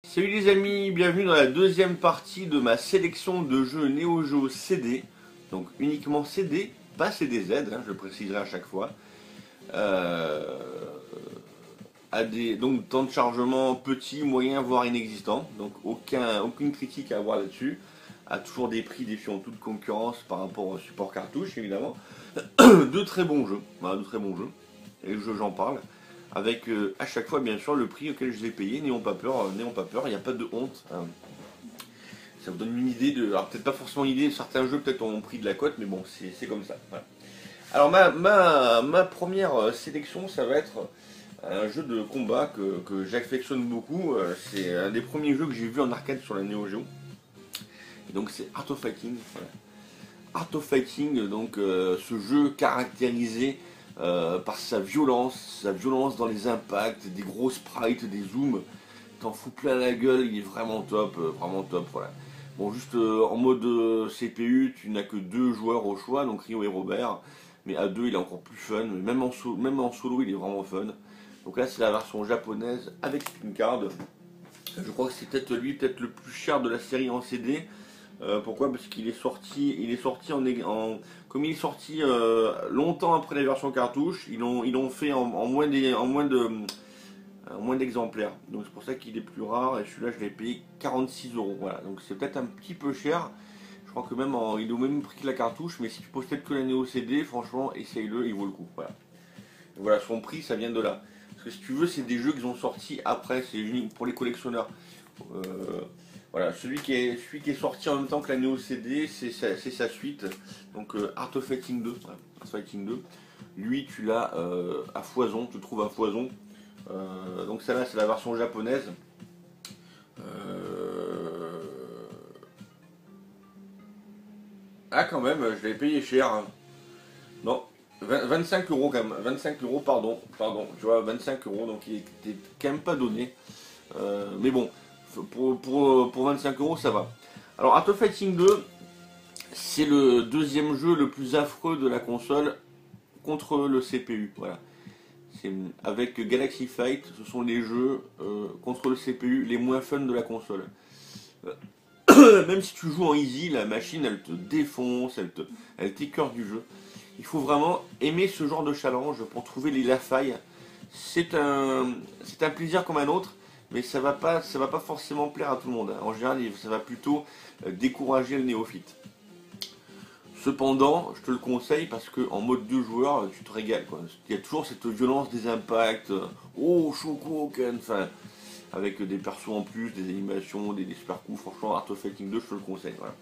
Salut les amis, bienvenue dans la deuxième partie de ma sélection de jeux Neo Geo CD. Donc uniquement CD, pas CDZ, hein, je préciserai à chaque fois. Donc temps de chargement petit, moyen, voire inexistant. Donc aucune critique à avoir là-dessus. A toujours des prix défiant toute concurrence par rapport au support cartouche évidemment. De très bons jeux, voilà, de très bons jeux. Et j'en parle. Avec à chaque fois bien sûr le prix auquel je les ai payé, n'ayons pas peur, il n'y a pas de honte. Hein. Ça vous donne une idée de. Alors peut-être pas forcément une idée, certains jeux peut-être ont pris de la cote, mais bon, c'est comme ça. Voilà. Alors ma première sélection, ça va être un jeu de combat que j'affectionne beaucoup. C'est un des premiers jeux que j'ai vu en arcade sur la Neo Geo. Et donc c'est Art of Fighting. Voilà. Art of Fighting, donc ce jeu caractérisé par sa violence dans les impacts, des gros sprites, des zooms, t'en fous plein la gueule, il est vraiment top, voilà. Bon, juste en mode CPU, tu n'as que deux joueurs au choix, donc Rio et Robert, mais à deux il est encore plus fun, même en solo il est vraiment fun. Donc là c'est la version japonaise avec Spin Card. Je crois que c'est peut-être lui, peut-être le plus cher de la série en CD. Pourquoi? Parce qu'il est sorti, comme il est sorti longtemps après la version cartouche, ils l'ont fait en moins d'exemplaires. Donc c'est pour ça qu'il est plus rare. Et celui-là, je l'ai payé 46 euros. Voilà. Donc c'est peut-être un petit peu cher. Je crois que même il est au même prix que la cartouche. Mais si tu possèdes que la Neo CD, franchement, essaye-le, il vaut le coup. Voilà. Donc voilà, son prix, ça vient de là. Parce que si tu veux, c'est des jeux qu'ils ont sortis après. C'est unique pour les collectionneurs. Voilà, celui qui est sorti en même temps que la Neo CD, c'est sa suite. Donc Art of Fighting 2. Voilà, Art of Fighting 2. Lui, tu l'as à foison, tu le trouves à foison. Donc celle-là, c'est la version japonaise. Ah quand même, je l'avais payé cher. Hein. Non, 25 euros quand même. 25 euros, pardon. Tu vois, 25 euros, donc il était quand même pas donné. Mais bon, pour 25 euros, ça va. Alors, Art of Fighting 2, c'est le deuxième jeu le plus affreux de la console contre le CPU. Voilà. Avec Galaxy Fight, ce sont les jeux contre le CPU les moins fun de la console. Même si tu joues en easy, la machine elle te défonce, elle t'écœure du jeu. Il faut vraiment aimer ce genre de challenge pour trouver la faille. C'est un plaisir comme un autre, mais ça va pas forcément plaire à tout le monde. Hein. En général, ça va plutôt décourager le néophyte. Cependant, je te le conseille parce que en mode 2 joueurs, tu te régales. Quoi. Il y a toujours cette violence des impacts. Oh, Shokoken, enfin, avec des persos en plus, des animations, des super coups. Franchement, Art of Fighting 2, je te le conseille. Voilà.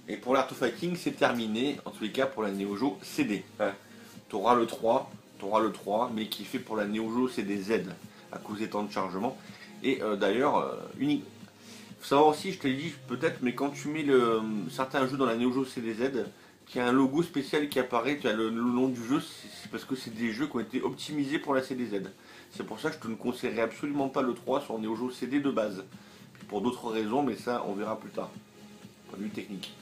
Et pour l'Art of Fighting, c'est terminé, en tous les cas pour la Neo Geo CD. Hein. Tu auras le 3, mais qui est fait pour la Neo Geo CD-Z, à cause des temps de chargement. Et d'ailleurs, unique. Faut savoir aussi, je te l'ai dit peut-être, mais quand tu mets certains jeux dans la Neo Geo CD-Z, qui a un logo spécial qui apparaît, tu as le nom du jeu, c'est parce que c'est des jeux qui ont été optimisés pour la CD-Z. C'est pour ça que je te ne conseillerais absolument pas le 3 sur Neo Geo CD de base. Puis pour d'autres raisons, mais ça on verra plus tard. Point de vue technique.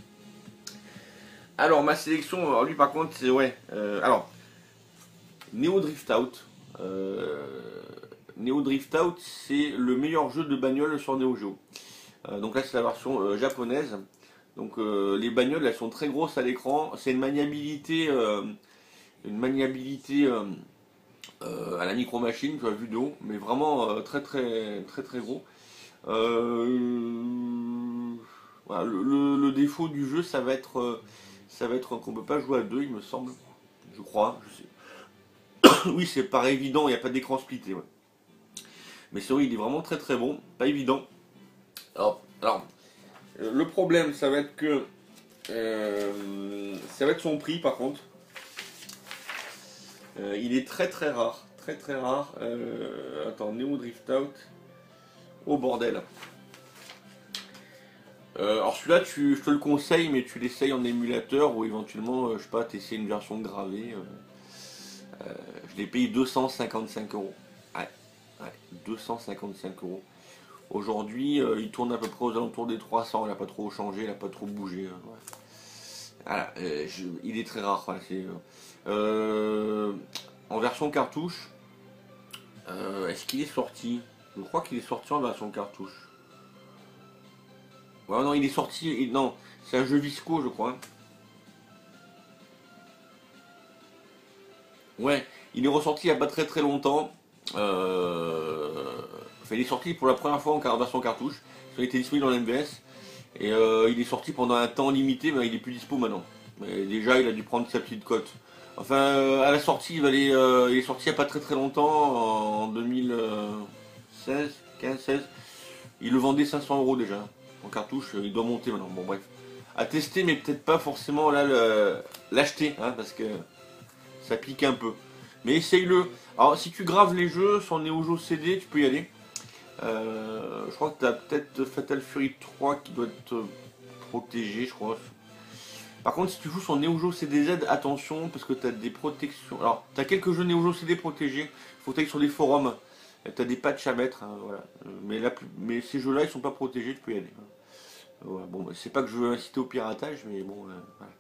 Alors ma sélection, alors lui par contre c'est ouais. Alors Neo Drift Out. Neo Drift Out c'est le meilleur jeu de bagnole sur Neo Geo. Donc là c'est la version japonaise. Donc les bagnoles elles sont très grosses à l'écran. C'est une maniabilité à la micro machine, tu as vu de haut, mais vraiment très gros. Voilà, le défaut du jeu ça va être qu'on peut pas jouer à deux il me semble. Je crois, je sais. Oui c'est pas évident, il n'y a pas d'écran splitté. Ouais. Mais c'est vrai il est vraiment très bon, pas évident. Alors le problème, ça va être que ça va être son prix par contre. Il est très rare, très rare. Attends, Neo Drift Out. Oh bordel. Alors celui-là, je te le conseille, mais tu l'essayes en émulateur ou éventuellement, je sais pas, t'essayes une version gravée. Je l'ai payé 255 euros. Ouais, 255 euros. Aujourd'hui, il tourne à peu près aux alentours des 300, il n'a pas trop changé, il n'a pas trop bougé. Ouais. Voilà, il est très rare. Voilà, en version cartouche, Est-ce qu'il est sorti? Je crois qu'il est sorti en version cartouche. Ouais, non, il est sorti. Non, c'est un jeu Visco, je crois. Ouais, il est ressorti il n'y a pas très très longtemps. Enfin, il est sorti pour la première fois en version cartouche. Il était disponible dans l'MVS. Et il est sorti pendant un temps limité, mais il est plus dispo maintenant. Mais déjà, il a dû prendre sa petite cote. Enfin, à la sortie, il est sorti il n'y a pas très très longtemps, en 2016, 15, 16. Il le vendait 500 euros déjà en cartouche. Il doit monter maintenant. Bon, bref. À tester, mais peut-être pas forcément là l'acheter, hein, parce que ça pique un peu. Mais essaye-le. Alors, si tu graves les jeux sur Neo Geo CD, tu peux y aller. Je crois que tu as peut-être Fatal Fury 3 qui doit être protégé, je crois. Par contre, si tu joues sur Neo Geo CDZ, attention, parce que tu as des protections. Alors, tu as quelques jeux Neo Geo CD protégés. Il faut que tu ailles sur les forums. Tu as des patchs à mettre. Hein, voilà. Mais ces jeux-là, ils sont pas protégés, tu peux y aller. Voilà. Bon, c'est pas que je veux inciter au piratage, mais bon. Voilà.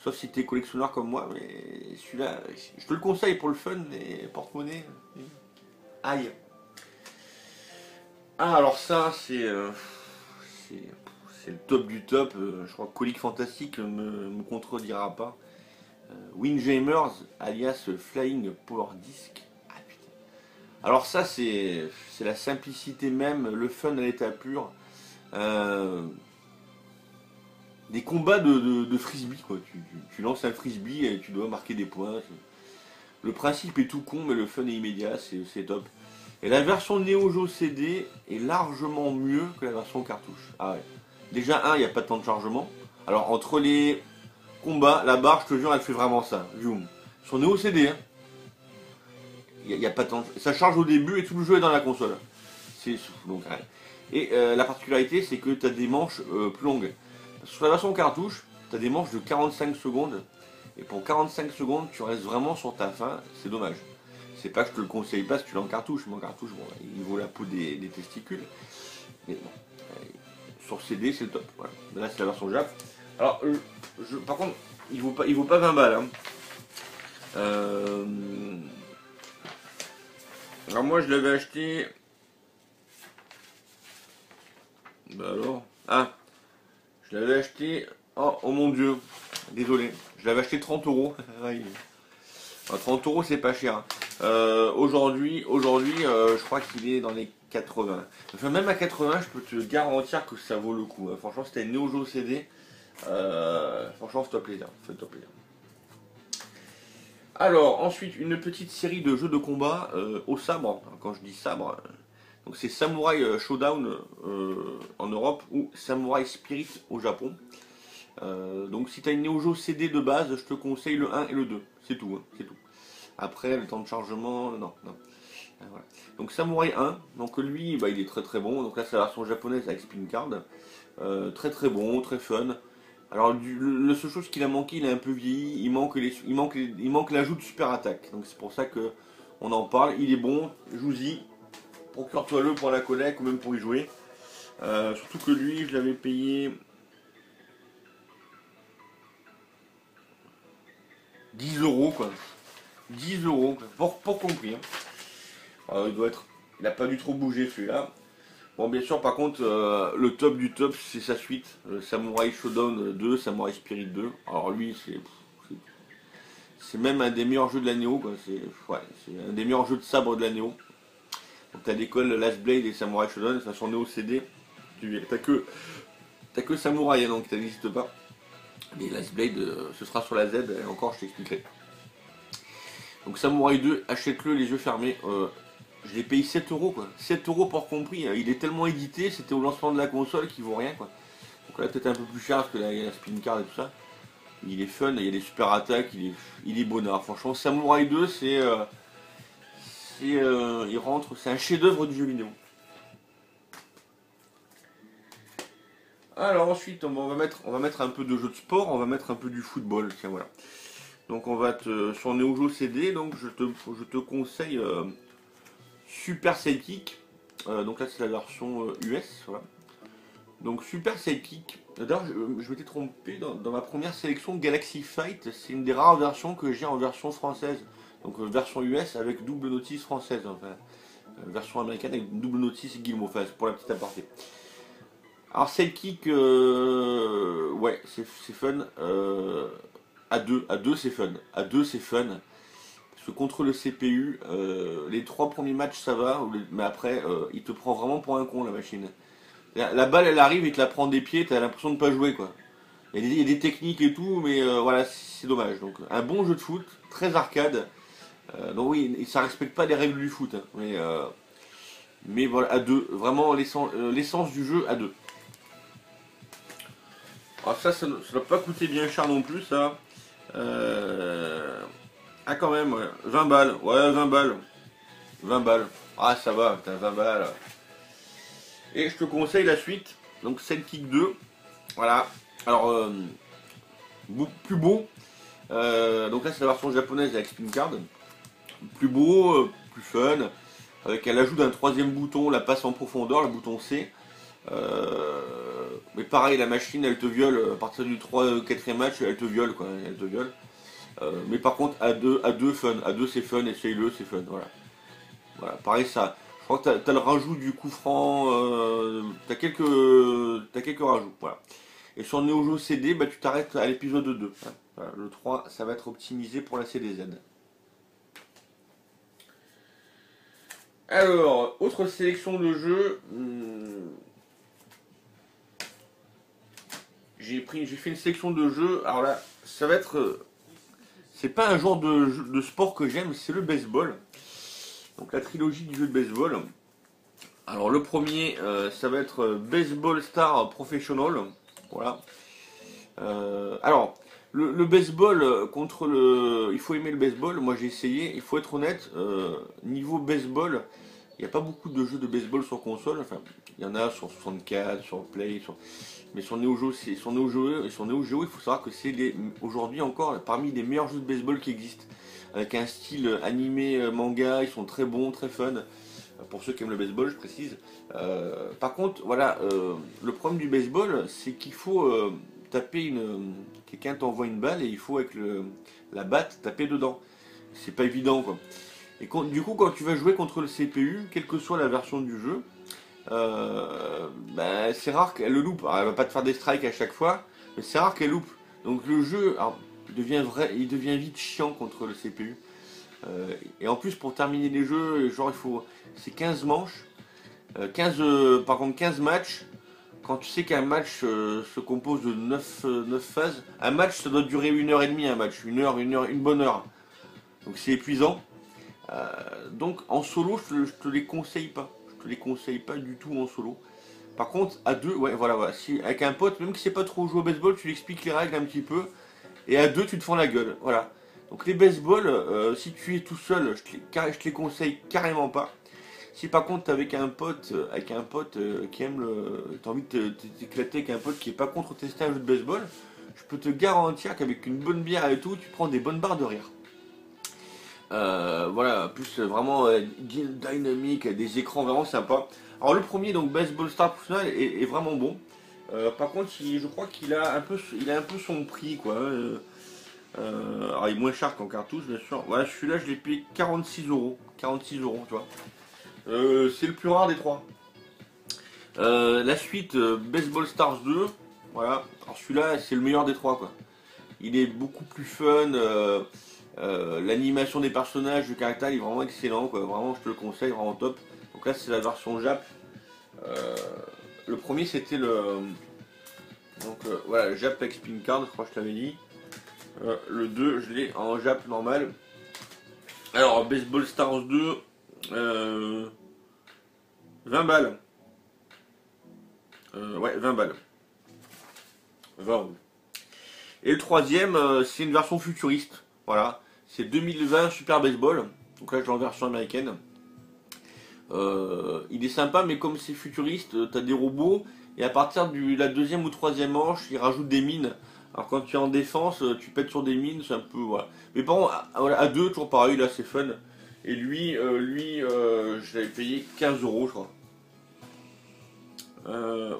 Sauf si tu es collectionneur comme moi, mais celui-là, je te le conseille pour le fun et porte-monnaie. Aïe. Ah, alors ça, c'est c'est le top du top. Je crois que Colique Fantastique me contredira pas. Windjammers, alias Flying Power Disc. Ah putain. Alors ça, c'est la simplicité même, le fun à l'état pur. Euh, des combats de frisbee, quoi. Tu lances un frisbee et tu dois marquer des points. Le principe est tout con, mais le fun est immédiat, c'est top. Et la version Neo Geo CD est largement mieux que la version cartouche. Ah ouais. Déjà, il n'y a pas de temps de chargement. Alors, entre les combats, la barre, je te jure, elle fait vraiment ça. Zoom. Sur Neo CD, hein, il n'y a pas de temps. Ça charge au début et tout le jeu est dans la console. C'est donc, ouais. Et la particularité, c'est que tu as des manches plus longues. Sur la version cartouche, tu as des manches de 45 secondes. Et pour 45 secondes, tu restes vraiment sur ta faim. C'est dommage. C'est pas que je te le conseille pas si tu l'as en cartouche, mais en cartouche, bon, il vaut la peau des testicules. Mais bon, sur CD, c'est le top. Voilà. Là, c'est la version Jap. Alors, par contre, il vaut pas 20 balles. Hein. Alors moi, je l'avais acheté. Bah alors. Ah, je l'avais acheté. Oh mon dieu, désolé. Je l'avais acheté 30 euros. 30 euros, c'est pas cher. Aujourd'hui, je crois qu'il est dans les 80. Enfin, même à 80, je peux te garantir que ça vaut le coup. Franchement, c'était une Neo Geo CD. Franchement, fais-toi plaisir. Fais-toi plaisir. Alors, ensuite, une petite série de jeux de combat au sabre. Quand je dis sabre, donc c'est Samurai Showdown en Europe ou Samurai Spirit au Japon. Donc, si tu as une Neo Geo CD de base, je te conseille le 1 et le 2. C'est tout, hein, c'est tout. Après, le temps de chargement, non. Voilà. Donc Samurai 1, donc lui, bah, il est très très bon. Donc là, c'est la version japonaise avec spin card. Très très bon, très fun. Alors, la seule chose qu'il a manqué, il a un peu vieilli. Il manque l'ajout de super attaque. Donc c'est pour ça que on en parle. Il est bon, joue-y. Procure-toi-le pour la collecte ou même pour y jouer. Surtout que lui, je l'avais payé 10 euros quoi. 10 euros, pour compris. Hein. Il n'a pas dû trop bouger celui-là. Bon, bien sûr, par contre, le top du top, c'est sa suite, Samurai Shodown 2, Samurai Spirit 2. Alors lui, c'est même un des meilleurs jeux de la Neo, quoi. C'est un des meilleurs jeux de sabre de la Neo. Donc t'as l'école Last Blade et Samurai Shodown, enfin sur Neo CD, t'as que Samurai, hein, donc ça n'existe pas. Mais Last Blade, ce sera sur la Z, et encore je t'expliquerai. Donc Samurai 2, achète-le les yeux fermés. Je l'ai payé 7 euros quoi. 7 euros pour compris. Il est tellement édité, c'était au lancement de la console qu'il vaut rien quoi. Donc là peut-être un peu plus cher parce que là il y a la spin card et tout ça. Il est fun, il y a des super attaques, il est bonnard. Franchement, Samurai 2 il rentre, c'est un chef-d'œuvre du jeu vidéo. Alors ensuite on va mettre un peu de jeu de sport, on va mettre un peu du football, tiens voilà. Donc on va sur Neo Geo CD, donc je te conseille Super Sidekick. Donc là c'est la version US, voilà. Donc Super Sidekick. D'ailleurs je m'étais trompé dans ma première sélection Galaxy Fight, c'est une des rares versions que j'ai en version française. Donc version US avec double notice française, enfin, version américaine avec double notice Guillemot, enfin, pour la petite aparté. Alors Sidekick, ouais, c'est fun. À deux c'est fun. À 2 c'est fun. Parce que contre le CPU, les 3 premiers matchs ça va, mais après, il te prend vraiment pour un con la machine. La balle elle arrive, il te la prend des pieds, t'as l'impression de pas jouer quoi. Il y a des techniques et tout, mais voilà, c'est dommage. Donc un bon jeu de foot, très arcade. Donc oui, ça respecte pas les règles du foot, hein, mais voilà, à 2, vraiment l'essence du jeu à 2. Alors ça ne doit pas coûter bien cher non plus, ça. Ah quand même, ouais. 20 balles, ouais, 20 balles. 20 balles. Ah ça va, putain, 20 balles. Et je te conseille la suite, donc Sidekick 2. Voilà. Alors, plus beau. Donc là c'est la version japonaise avec Spin Card. Plus beau, plus fun. Avec l'ajout d'un troisième bouton, la passe en profondeur, le bouton C. Mais pareil, la machine elle te viole à partir du 4e match, elle te viole quoi, elle te viole. Mais par contre à 2 fun, à 2 c'est fun, essaye-le, c'est fun, voilà. Voilà, pareil ça. Je crois que t'as le rajout du coup franc, t'as quelques rajouts, voilà. Et sur Neo Geo CD, bah, tu t'arrêtes à l'épisode 2. Voilà, le 3, ça va être optimisé pour la CDZ. Alors, autre sélection de jeux. J'ai fait une sélection de jeux. Alors là, ça va être. C'est pas un genre de sport que j'aime, c'est le baseball. Donc la trilogie du jeu de baseball. Alors le premier, ça va être Baseball Star Professional. Voilà. Alors, le baseball contre le. Il faut aimer le baseball. Moi j'ai essayé. Il faut être honnête. Niveau baseball, il n'y a pas beaucoup de jeux de baseball sur console. Enfin, il y en a sur 64, sur Play, mais sur Neo Geo, il faut savoir que c'est aujourd'hui encore parmi les meilleurs jeux de baseball qui existent. Avec un style animé manga, ils sont très bons, très fun. Pour ceux qui aiment le baseball, je précise. Par contre, voilà, le problème du baseball, c'est qu'il faut taper quelqu'un t'envoie une balle et il faut avec la batte taper dedans. C'est pas évident quoi. Et du coup, quand tu vas jouer contre le CPU, quelle que soit la version du jeu, c'est rare qu'elle le loupe. Alors, elle va pas te faire des strikes à chaque fois, mais c'est rare qu'elle loupe. Donc le jeu, alors, il devient vite chiant contre le CPU. Et en plus, pour terminer les jeux, genre c'est 15 manches, 15 matchs. Quand tu sais qu'un match se compose de 9 phases, un match ça doit durer 1h30, un match, une bonne heure. Donc c'est épuisant. Donc en solo, je te les conseille pas. Je te les conseille pas du tout en solo. Par contre, à 2, ouais, voilà. Si, avec un pote, même si c'est pas trop joué au baseball, tu lui expliques les règles un petit peu. Et à 2, tu te fends la gueule. Voilà. Donc les baseball, si tu es tout seul, je te les conseille carrément pas. Si par contre t'es avec un pote, qui aime t'as envie de t'éclater avec un pote qui est pas contre tester un jeu de baseball, je peux te garantir qu'avec une bonne bière et tout, tu prends des bonnes barres de rire. Voilà, plus vraiment dynamique, des écrans vraiment sympas. Alors le premier, donc Baseball Star Professional, est vraiment bon. Par contre, je crois qu'il a un peu son prix, quoi. Alors il est moins cher qu'en cartouche, bien sûr. Voilà, celui-là, je l'ai payé 46 euros. 46 euros, tu vois. C'est le plus rare des trois. La suite, Baseball Stars 2. Voilà. Alors celui-là, c'est le meilleur des trois, quoi. Il est beaucoup plus fun. L'animation des personnages, le caractère, il est vraiment excellent, quoi. Vraiment, je te le conseille, vraiment top. Donc là, c'est la version Jap. Le premier, c'était le. Donc voilà, Jap avec Spin Card, je crois que je t'avais dit. Le 2, je l'ai en Jap normal. Alors, Baseball Stars 2, 20 balles. Ouais, 20 balles. 20 euros. Et le troisième, c'est une version futuriste. Voilà. C'est 2020 Super Baseball. Donc là, je l'ai en version américaine. Il est sympa, mais comme c'est futuriste, t'as des robots. Et à partir de la deuxième ou troisième manche, ils rajoutent des mines. Alors quand tu es en défense, tu pètes sur des mines, c'est un peu. Voilà. Mais par contre, à deux, toujours pareil, là c'est fun. Et lui, je l'avais payé 15 euros, je crois.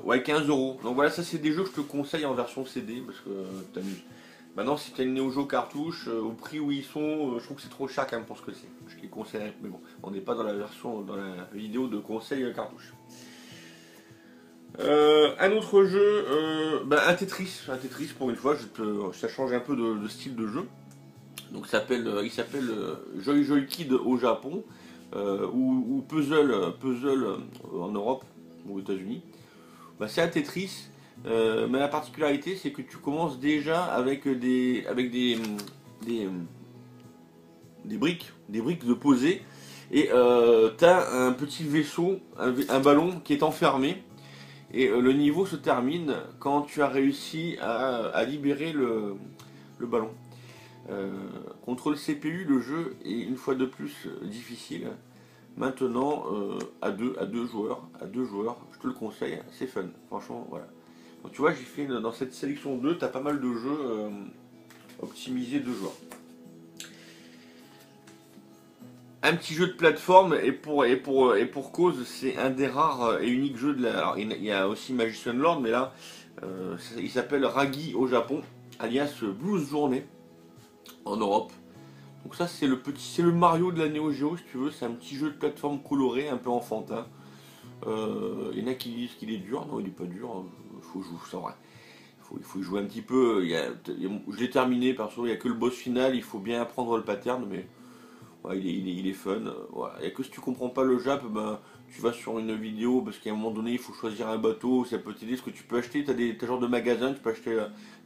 Ouais, 15 euros. Donc voilà, ça c'est des jeux que je te conseille en version CD parce que t'amuses. Maintenant, si tu as une Neo Geo cartouche, au prix où ils sont, je trouve que c'est trop cher quand même pour ce que c'est. Je les conseillerais, mais bon, on n'est pas dans la version, dans la vidéo de conseil cartouche. Un autre jeu, un Tetris. Un Tetris, pour une fois, ça change un peu de style de jeu. Donc il s'appelle Joy Joy Kid au Japon, ou Puzzle en Europe ou aux États-Unis. Bah, c'est un Tetris, mais la particularité c'est que tu commences déjà avec des briques de poser, et tu as un petit vaisseau, un ballon qui est enfermé, et le niveau se termine quand tu as réussi à libérer le ballon. Contre le CPU, le jeu est une fois de plus difficile. Maintenant, à deux joueurs, je te le conseille, c'est fun, franchement, voilà. Donc, tu vois, j'ai fait dans cette sélection 2, tu as pas mal de jeux optimisés 2 joueurs. Un petit jeu de plateforme, et pour cause, c'est un des rares et uniques jeux de la. Alors, il y a aussi Magician Lord, mais là, il s'appelle Ragi au Japon, alias Blues Journey en Europe. Donc ça, c'est le Mario de la Neo Geo, si tu veux. C'est un petit jeu de plateforme coloré, un peu enfantin. Il y en a qui disent qu'il est dur. Non, il n'est pas dur, hein. Faut jouer, c'est vrai. Il faut y jouer un petit peu. Je l'ai terminé, perso, il n'y a que le boss final. Il faut bien apprendre le pattern, mais ouais, il est fun. Voilà. Et que si tu comprends pas le Jap, ben, tu vas sur une vidéo, parce qu'à un moment donné, il faut choisir un bateau. Ça peut t'aider, ce que tu peux acheter. Tu as genre de magasins, tu peux acheter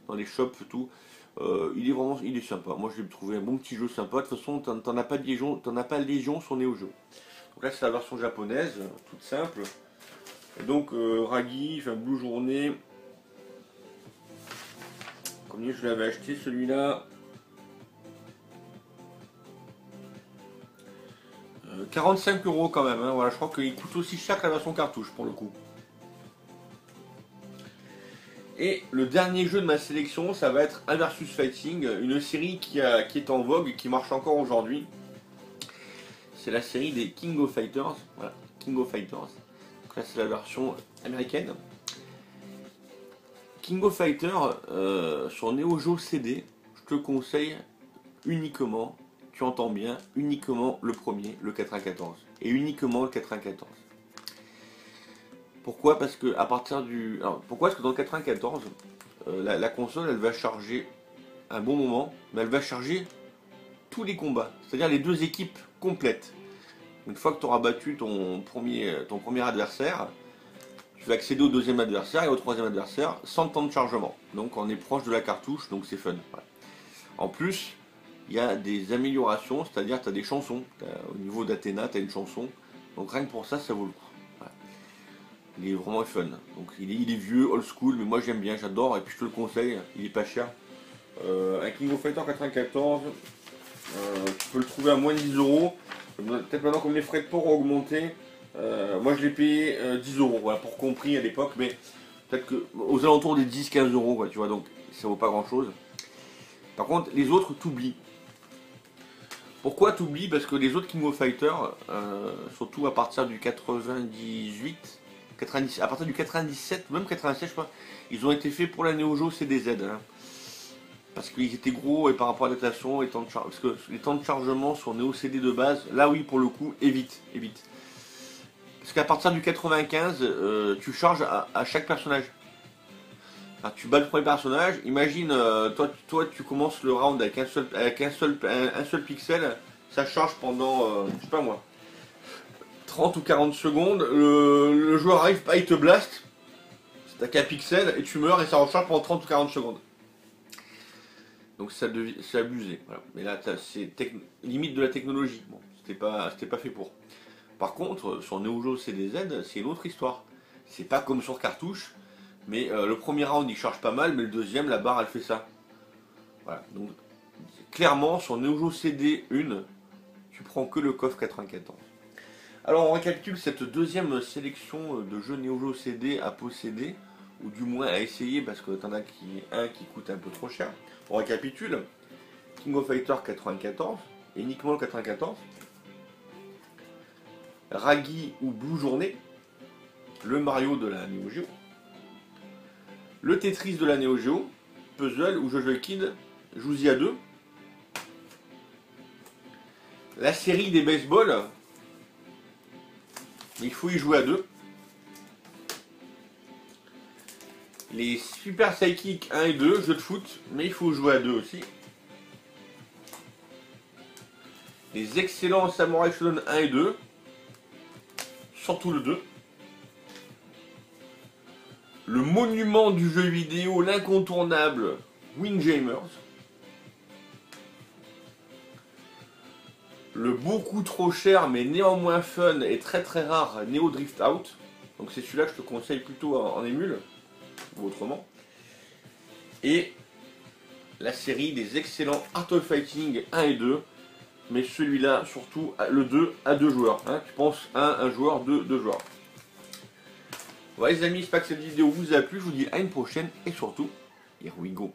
dans les shops, tout. Il est sympa. Moi, je l'ai trouvé un bon petit jeu sympa. De toute façon, t'en as pas Légion sur Neo Geo. Donc là, c'est la version japonaise, toute simple. Et donc, Ragi, enfin Blue Journée. Combien je l'avais acheté celui-là? 45 € quand même. Hein. Voilà, je crois qu'il coûte aussi cher que la version cartouche pour le coup. Et le dernier jeu de ma sélection, ça va être un versus Fighting, une série qui est en vogue et qui marche encore aujourd'hui. C'est la série des King of Fighters. Voilà, King of Fighters. Donc là, c'est la version américaine. King of Fighters sur Neo Geo CD, je te conseille uniquement, tu entends bien, uniquement le premier, le 94. Et uniquement le 94. Pourquoi? Parce que à partir du. Alors, pourquoi? Parce que dans le 94, la console elle va charger un bon moment, mais elle va charger tous les combats, c'est-à-dire les deux équipes complètes. Une fois que tu auras battu ton premier adversaire, tu vas accéder au deuxième adversaire et au troisième adversaire sans temps de chargement. Donc on est proche de la cartouche, donc c'est fun. Voilà. En plus, il y a des améliorations, c'est-à-dire tu as des chansons. Au niveau d'Athéna, tu as une chanson. Donc rien que pour ça, ça vaut le coup. Voilà. Il est vraiment fun. Donc il est vieux, old school, mais moi j'aime bien, j'adore, et puis je te le conseille, il est pas cher. Un King of Fighters 94, tu peux le trouver à moins de 10 €. Peut-être maintenant comme les frais de port ont augmenté, moi je l'ai payé 10 €, voilà, pour compris à l'époque, mais peut-être que aux alentours des 10-15 €, quoi, tu vois, donc ça vaut pas grand chose. Par contre, les autres t'oublient. Pourquoi t'oublies? Parce que les autres King of Fighters, surtout à partir du 98, 90, à partir du 97, même 87 je crois, ils ont été faits pour la Neo Geo CDZ. Hein. Parce qu'ils étaient gros, et par rapport à l'adaptation, les temps de parce que les temps de chargement sur Neo CD de base, là oui pour le coup, évite. Parce qu'à partir du 95, tu charges à chaque personnage. Alors, tu bats le premier personnage, imagine, toi tu commences le round avec un seul pixel, ça charge pendant, je sais pas moi, 30 ou 40 secondes, le joueur arrive, il te blast, t'as qu'un pixel, et tu meurs et ça recharge pendant 30 ou 40 secondes. Donc c'est abusé. Voilà. Mais là, c'est limite de la technologie. Bon, c'était pas fait pour. Par contre, sur Neo Geo CDZ, c'est une autre histoire. C'est pas comme sur cartouche, mais le premier round il charge pas mal, mais le deuxième, la barre elle fait ça. Voilà. Donc clairement, sur Neo Geo CD 1, tu prends que le coffre 94. Alors on récapitule cette deuxième sélection de jeux Neo Geo CD à posséder, ou du moins à essayer, parce que t'en as un qui coûte un peu trop cher. On récapitule, King of Fighters 94, et uniquement le 94, Ragi ou Blue Journée, le Mario de la Neo Geo, le Tetris de la Neo Geo, Puzzle ou Jojo Kid joue-y à 2. La série des baseballs, il faut y jouer à 2. Les Super Psychic 1 et 2, jeux de foot, mais il faut jouer à 2 aussi. Les excellents Samurai Shodown 1 et 2, surtout le 2. Le monument du jeu vidéo, l'incontournable Windjammers. Le beaucoup trop cher mais néanmoins fun et très très rare Neo Drift Out. Donc c'est celui-là que je te conseille plutôt en émule ou autrement. Et la série des excellents Art of Fighting 1 et 2. Mais celui-là surtout le 2 à 2 joueurs. Hein. Tu penses 1 joueur, 2 joueurs. Voilà les amis, j'espère que cette vidéo vous a plu. Je vous dis à une prochaine et surtout, here we go.